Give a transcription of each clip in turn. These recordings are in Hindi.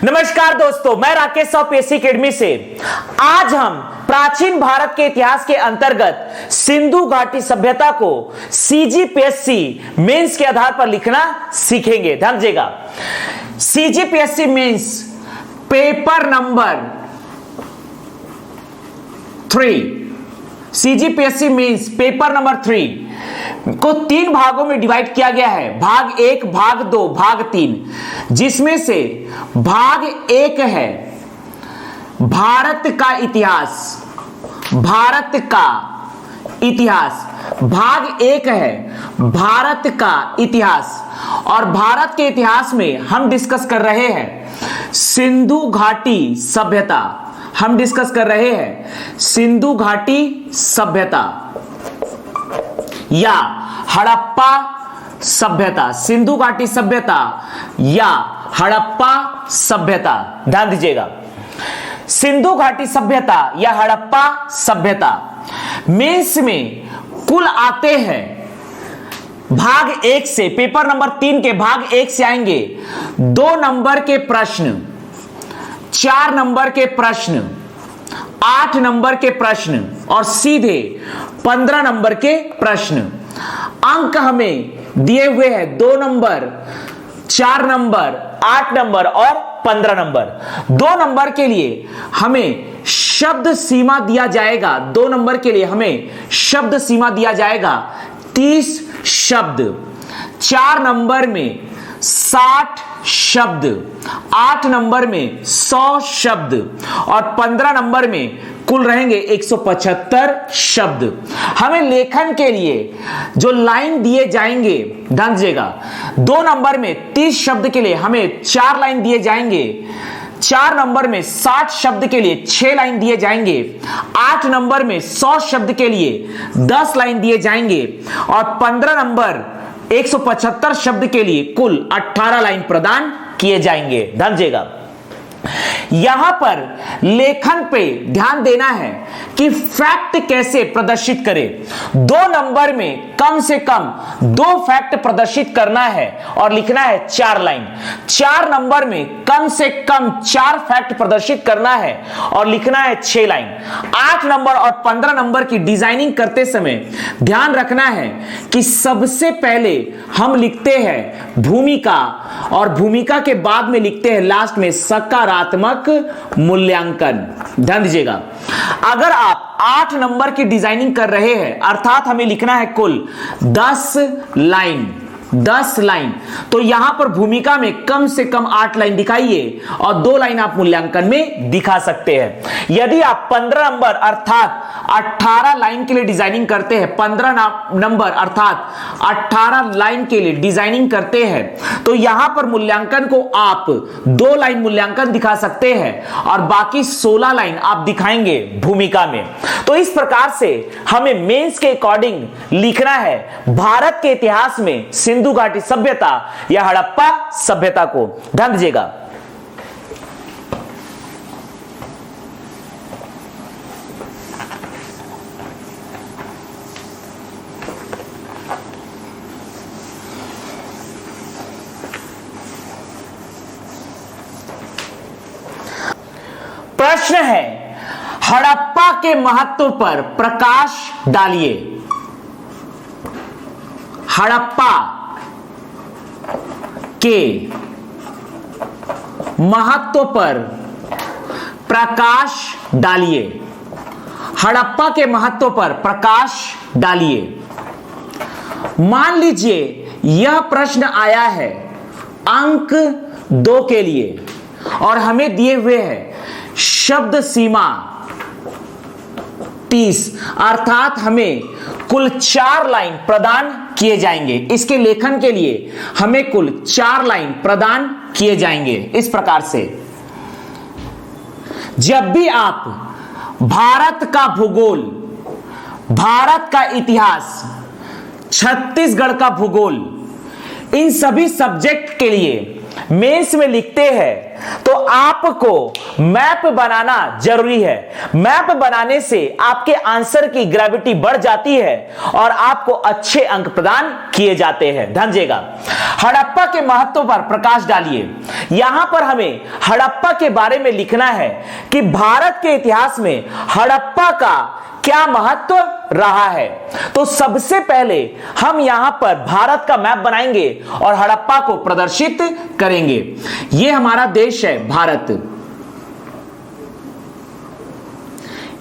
नमस्कार दोस्तों, मैं राकेश साहू पीएससी एकेडमी से। आज हम प्राचीन भारत के इतिहास के अंतर्गत सिंधु घाटी सभ्यता को सीजीपीएससी मेंस के आधार पर लिखना सीखेंगे। ध्यान दीजिएगा, CGPSC mains paper number 3, CGPSC mains paper number 3 को 3 भागों में डिवाइड किया गया है। भाग 1, भाग 2, भाग 3, जिसमें से भाग 1 है भारत का इतिहास। भारत का इतिहास भाग 1 है भारत का इतिहास, और भारत के इतिहास में हम डिस्कस कर रहे हैं सिंधु घाटी सभ्यता। हम डिस्कस कर रहे हैं सिंधु घाटी सभ्यता या हड़प्पा सभ्यता। सिंधु घाटी सभ्यता या हड़प्पा सभ्यता। ध्यान दीजिएगा, सिंधु घाटी सभ्यता या हड़प्पा सभ्यता मेंस में कुल आते हैं भाग 1 से, पेपर नंबर 3 के भाग 1 से आएंगे 2 नंबर के प्रश्न, 4 नंबर के प्रश्न, 8 नंबर के प्रश्न और सीधे 15 नंबर के प्रश्न। अंक हमें दिए हुए हैं 2 नंबर, 4 नंबर, 8 नंबर और 15 नंबर। 2 नंबर के लिए हमें शब्द सीमा दिया जाएगा। 2 नंबर के लिए हमें शब्द सीमा दिया जाएगा 30 शब्द। 4 नंबर में 60 शब्द, 8 नंबर में 100 शब्द और 15 नंबर में कुल रहेंगे 175 शब्द। हमें लेखन के लिए जो लाइन दिए जाएंगे, ध्यान दीजिएगा, 2 नंबर में 30 शब्द के लिए हमें 4 लाइन दिए जाएंगे, 4 नंबर में 60 शब्द के लिए 6 लाइन दिए जाएंगे, 8 नंबर में 100 शब्द के लिए 10 लाइन दिए जाएंगे और 15 नंबर 175 शब्द के लिए कुल 18 लाइन प्रदान किए जाएंगे। ध्यान दीजिएगा, यहां पर लेखन पे ध्यान देना है कि फैक्ट कैसे प्रदर्शित करें। 2 नंबर में कम से कम 2 फैक्ट प्रदर्शित करना है और लिखना है 4 लाइन। 4 नंबर में कम से कम 4 फैक्ट प्रदर्शित करना है और लिखना है 6 लाइन। 8 नंबर और 15 नंबर की डिजाइनिंग करते समय ध्यान रखना है कि सबसे पहले हम लिखते हैं भूमिका और भूमिका के बाद में लिखते हैं लास्ट में सकारात्मक मूल्यांकन। ध्यान दीजिएगा, अगर आप 8 नंबर की डिजाइनिंग कर रहे हैं अर्थात हमें लिखना है कुल 10 लाइन, 10 लाइन, तो यहां पर भूमिका में कम से कम 8 लाइन दिखाइए और 2 लाइन आप मूल्यांकन में दिखा सकते हैं। यदि आप 15 नंबर अर्थात 18 लाइन के लिए डिजाइनिंग करते हैं, 15 नंबर अर्थात 18 लाइन के लिए डिजाइनिंग करते हैं, तो यहां पर मूल्यांकन को आप 2 लाइन मूल्यांकन दिखा सकते हैं और बाकी 16 लाइन आप दिखाएंगे भूमिका में। तो इस प्रकार से हमें मेंस के अकॉर्डिंग लिखना है भारत के इतिहास में सिंधु घाटी सभ्यता या हड़प्पा सभ्यता को। ध्यान दीजिएगा, प्रश्न है हड़प्पा के महत्व पर प्रकाश डालिए। हड़प्पा के महत्व पर प्रकाश डालिए। हड़प्पा के महत्व पर प्रकाश डालिए। मान लीजिए यह प्रश्न आया है अंक 2 के लिए और हमें दिए हुए हैं शब्द सीमा 30, अर्थात हमें कुल 4 लाइन प्रदान किए जाएंगे। इसके लेखन के लिए हमें कुल 4 लाइन प्रदान किए जाएंगे। इस प्रकार से जब भी आप भारत का भूगोल, भारत का इतिहास, छत्तीसगढ़ का भूगोल, इन सभी सब्जेक्ट के लिए मेंस में लिखते हैं तो आपको मैप बनाना जरूरी है। मैप बनाने से आपके आंसर की ग्रेविटी बढ़ जाती है और आपको अच्छे अंक प्रदान किए जाते हैं। ध्यान दीजिएगा, हड़प्पा के महत्व पर प्रकाश डालिए। यहां पर हमें हड़प्पा के बारे में लिखना है कि भारत के इतिहास में हड़प्पा का क्या महत्व रहा है। तो सबसे पहले हम यहां पर भारत का मैप बनाएंगे और हड़प्पा को प्रदर्शित करेंगे। यह हमारा देश है भारत,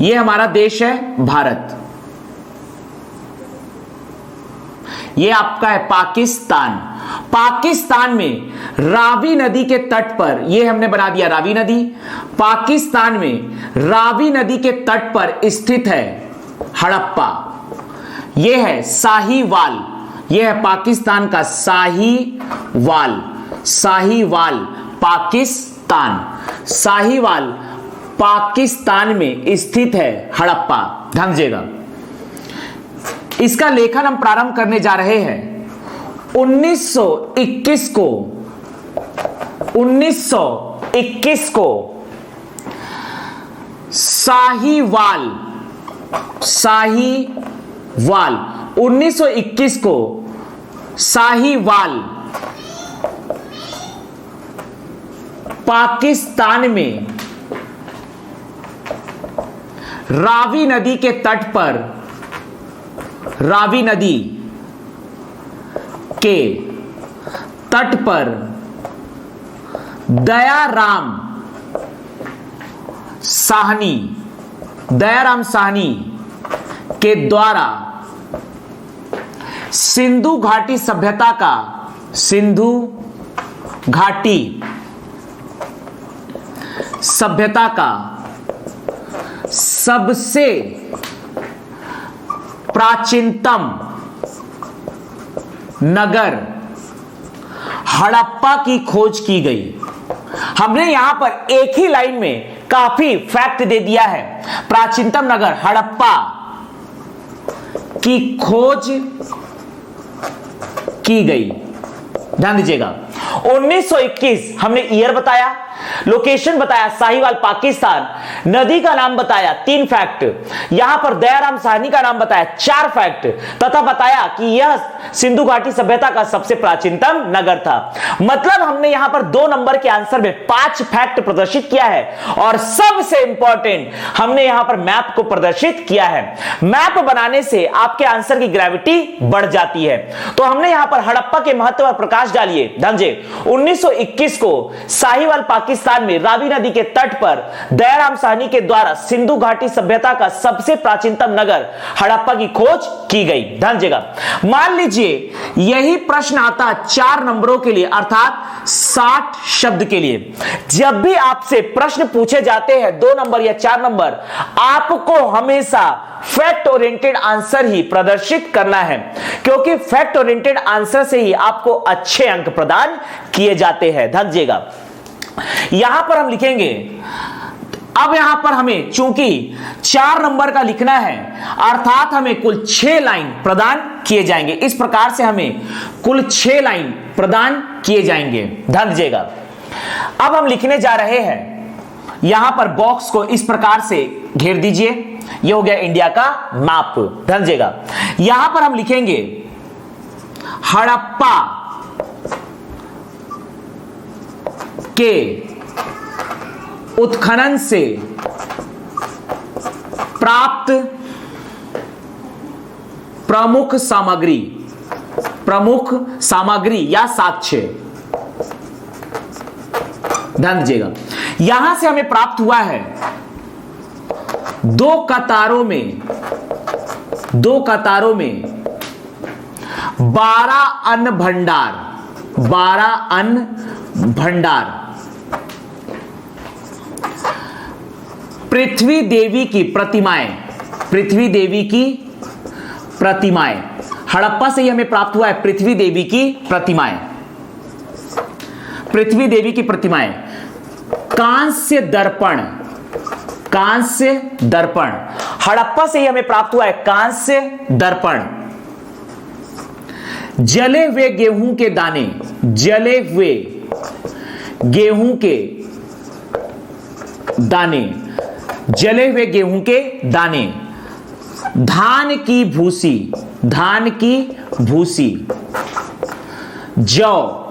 यह हमारा देश है भारत, यह आपका है पाकिस्तान। पाकिस्तान में रावी नदी के तट पर, यह हमने बना दिया रावी नदी, पाकिस्तान में रावी नदी के तट पर स्थित है हड़प्पा। यह है साहीवाल, यह है पाकिस्तान का साहीवाल, साहीवाल पाकिस्तान, साहीवाल पाकिस्तान में स्थित है हड़प्पा। ध्यान दीजिएगा, इसका लेखन हम प्रारंभ करने जा रहे हैं 1921 को। 1921 को साहीवाल, साहीवाल 1921 को साहीवाल पाकिस्तान में रावी नदी के तट पर, रावी नदी के तट पर दयाराम साहनी, दयाराम साहनी के द्वारा सिंधु घाटी सभ्यता का, सिंधु घाटी सभ्यता का सबसे प्राचीनतम नगर हड़प्पा की खोज की गई। हमने यहां पर एक ही लाइन में काफी फैक्ट दे दिया है। प्राचीनतम नगर हड़प्पा की खोज की गई। ध्यान दीजिएगा, 1921 हमने ईयर बताया, लोकेशन बताया साहीवाल पाकिस्तान, नदी का नाम बताया 3 फैक्ट, यहां पर दयाराम साहनी का नाम बताया 4 फैक्ट, तथा बताया कि यह सिंधु घाटी सभ्यता का सबसे प्राचीनतम नगर था। मतलब हमने यहां पर 2 नंबर के आंसर में 5 फैक्ट प्रदर्शित किया है और सबसे इंपॉर्टेंट हमने यहां पर मैप को प्रदर्शित किया है। मैप बनाने से आपके आंसर की ग्रेविटी बढ़ जाती है। तो हमने यहां पर हड़प्पा के महत्व पर प्रकाश डालिए। ध्यान 1921 को साहीवाल पाकिस्तान में रावी नदी के तट पर दयाराम साहनी के द्वारा सिंधु घाटी सभ्यता का सबसे प्राचीनतम नगर हड़प्पा की खोज की गई। ध्यान दीजिएगा, मान लीजिए यही प्रश्न आता 4 नंबरों के लिए, अर्थात 60 शब्द के लिए। जब भी आपसे प्रश्न पूछे जाते हैं 2 नंबर या 4 नंबर, आपको हमेशा फैक्ट ओरिएंटेड आंसर ही प्रदर्शित करना है, क्योंकि फैक्ट ओरिएंटेड आंसर से ही आपको अच्छे अंक प्रदान किए जाते हैं। ध्यान दीजिएगा, यहां पर हम लिखेंगे, अब यहां पर हमें चूंकि 4 नंबर का लिखना है, अर्थात हमें कुल 6 लाइन प्रदान किए जाएंगे। इस प्रकार से हमें कुल 6 लाइन प्रदान किए जाएंगे। ध्यान दीजिएगा, अब हम लिखने जा रहे हैं, यहां पर बॉक्स को इस प्रकार से घेर दीजिए। यह हो गया इंडिया का मैप। ध्यान दीजिएगा, यहां पर हम लिखेंगे हड़प्पा के उत्खनन से प्राप्त प्रमुख सामग्री, प्रमुख सामग्री या साक्ष्य। ध्यान दीजिएगा, यहां से हमें प्राप्त हुआ है 2 कतारों में 12 अन्न भंडार, 12 अन्न भंडार पृथ्वी देवी की प्रतिमाएं, पृथ्वी देवी की प्रतिमाएं, हड़प्पा से ही हमें प्राप्त हुआ है पृथ्वी देवी की प्रतिमाएं, पृथ्वी देवी की प्रतिमाएं, कांस्य दर्पण, कांस्य दर्पण, हड़प्पा से ही हमें प्राप्त हुआ है कांस्य दर्पण, जले हुए गेहूं के दाने, जले हुए गेहूं के दाने, जले हुए गेहूं के दाने, धान की भूसी, धान की भूसी, जौ,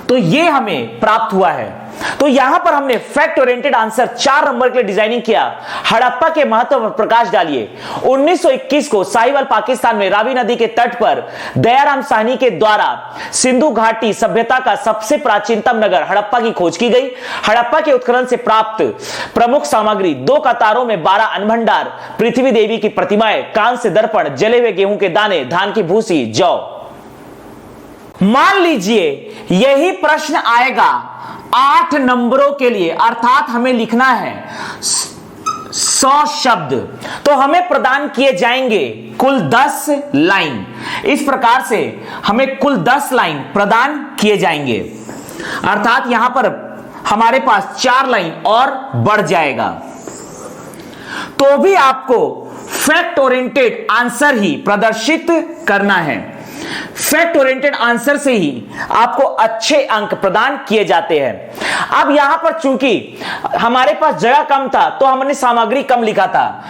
तो ये हमें प्राप्त हुआ है। तो यहां पर हमने फैक्ट ओरिएंटेड आंसर 4 नंबर के लिए डिजाइनिंग किया। हड़प्पा के महत्व पर प्रकाश डालिए। 1921 को साहिवाल पाकिस्तान में रावी नदी के तट पर दयाराम साहनी के द्वारा सिंधु घाटी सभ्यता का सबसे प्राचीनतम नगर हड़प्पा की खोज की गई। हड़प्पा के उत्खनन से प्राप्त प्रमुख सामग्री 2 कतारों में 12 अन्नभंडार, पृथ्वी देवी की प्रतिमाएं, कांस्य दर्पण, जले हुए गेहूं के दाने, धान की भूसी, जौ। मान लीजिए यही प्रश्न आएगा 8 नंबरों के लिए, अर्थात हमें लिखना है 100 शब्द, तो हमें प्रदान किए जाएंगे कुल 10 लाइन। इस प्रकार से हमें कुल 10 लाइन प्रदान किए जाएंगे, अर्थात यहां पर हमारे पास 4 लाइन और बढ़ जाएगा। तो भी आपको फैक्ट ओरिएंटेड आंसर ही प्रदर्शित करना है। फैक्ट ओरिएंटेड आंसर से ही आपको अच्छे अंक प्रदान किए जाते हैं। अब यहां पर चूंकि हमारे पास जगह कम था तो हमने सामग्री कम लिखा था।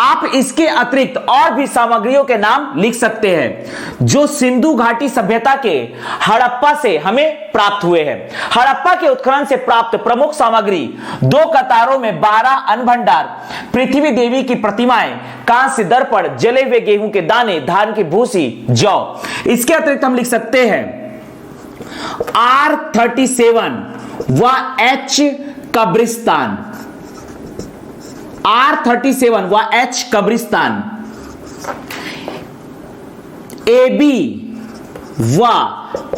आप इसके अतिरिक्त और भी सामग्रियों के नाम लिख सकते हैं जो सिंधु घाटी सभ्यता के हड़प्पा से हमें प्राप्त हुए हैं। हड़प्पा के उत्खनन से प्राप्त प्रमुख सामग्री 2 कतारों में 12 अन्नभंडार, पृथ्वी देवी की प्रतिमाएं, कांस्य दर्पण, जले हुए गेहूं के दाने, धान की भूसी, जौ। इसके अतिरिक्त हम लिख सकते हैं R37 व H कब्रिस्तान, R37 व H कब्रिस्तान, AB व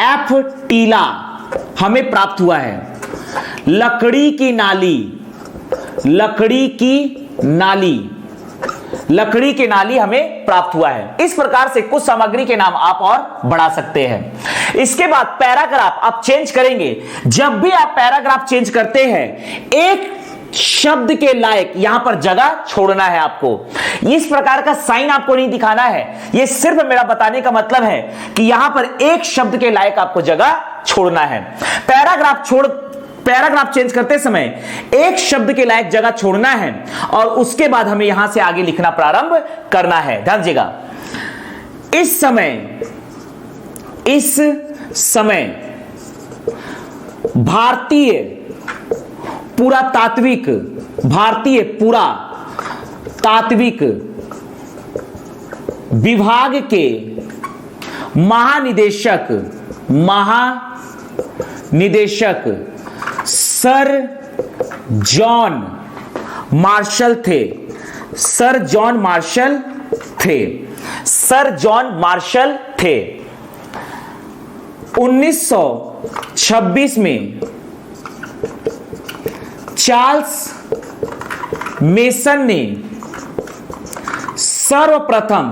F टीला हमें प्राप्त हुआ है। लकड़ी की नाली, लकड़ी की नाली, लकड़ी की नाली हमें प्राप्त हुआ है। इस प्रकार से कुछ सामग्री के नाम आप और बढ़ा सकते हैं। इसके बाद पैराग्राफ आप चेंज करेंगे। जब भी आप पैराग्राफ चेंज करते हैं एक शब्द के लायक यहां पर जगह छोड़ना है आपको। इस प्रकार का साइन आपको नहीं दिखाना है, यह सिर्फ मेरा बताने का मतलब है कि यहां पर एक शब्द के लायक आपको जगह छोड़ना है। पैराग्राफ चेंज करते समय एक शब्द के लायक जगह छोड़ना है और उसके बाद हमें यहां से आगे लिखना प्रारंभ करना है। ध्यान दीजिएगा। इस समय भारतीय पुरातात्विक विभाग के महानिदेशक सर जॉन मार्शल थे। सर जॉन मार्शल थे। 1926 में चार्ल्स मेसन ने सर्वप्रथम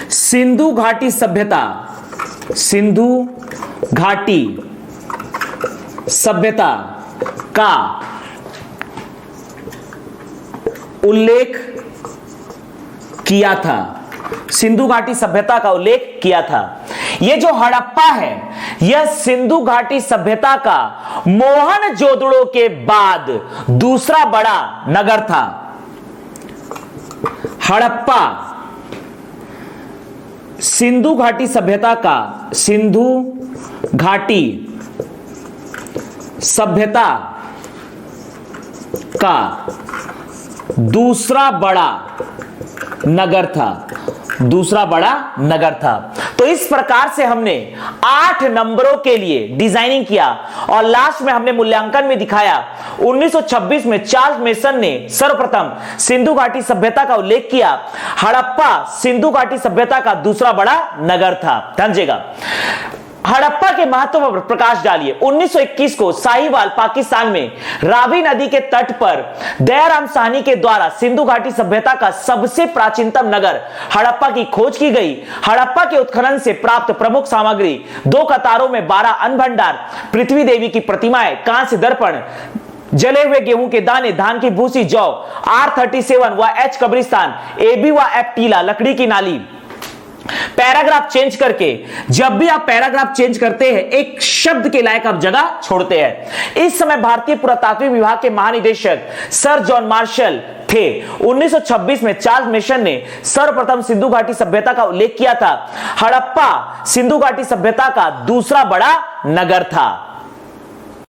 सिंधु घाटी सभ्यता का उल्लेख किया था। सिंधु घाटी सभ्यता का उल्लेख किया था। यह जो हड़प्पा है यह सिंधु घाटी सभ्यता का मोहनजोदड़ो के बाद दूसरा बड़ा नगर था। हड़प्पा सिंधु घाटी सभ्यता का दूसरा बड़ा नगर था। तो इस प्रकार से हमने 8 नंबरों के लिए डिजाइनिंग किया और लास्ट में हमने मूल्यांकन में दिखाया 1926 में चार्ल्स मेसन ने सर्वप्रथम सिंधु घाटी सभ्यता का उल्लेख किया। हड़प्पा सिंधु घाटी सभ्यता का दूसरा बड़ा नगर था। ध्यान दीजिएगा। हड़प्पा के महत्व पर प्रकाश डालिए। 1921 को साहिवाल पाकिस्तान में रावी नदी के तट पर दयाराम साहनी के द्वारा सिंधु घाटी सभ्यता का सबसे प्राचीनतम नगर हड़प्पा की खोज की गई। हड़प्पा के उत्खनन से प्राप्त प्रमुख सामग्री 2 कतारों में 12 अन्नभंडार, पृथ्वी देवी की प्रतिमाएं, कांस्य दर्पण, जले हुए गेहूं के दाने, धान की भूसी, जौ, R37 व H कब्रिस्तान, AB व F टीला, लकड़ी की नाली, पैराग्राफ चेंज करके, जब भी आप पैराग्राफ चेंज करते हैं एक शब्द के लायक आप जगह छोड़ते हैं। इस समय भारतीय पुरातात्विक विभाग के महानिदेशक सर जॉन मार्शल थे। 1926 में चार्ल्स मेसन ने सर्वप्रथम सिंधु घाटी सभ्यता का उल्लेख किया था। हड़प्पा सिंधु घाटी सभ्यता का दूसरा बड़ा नगर था।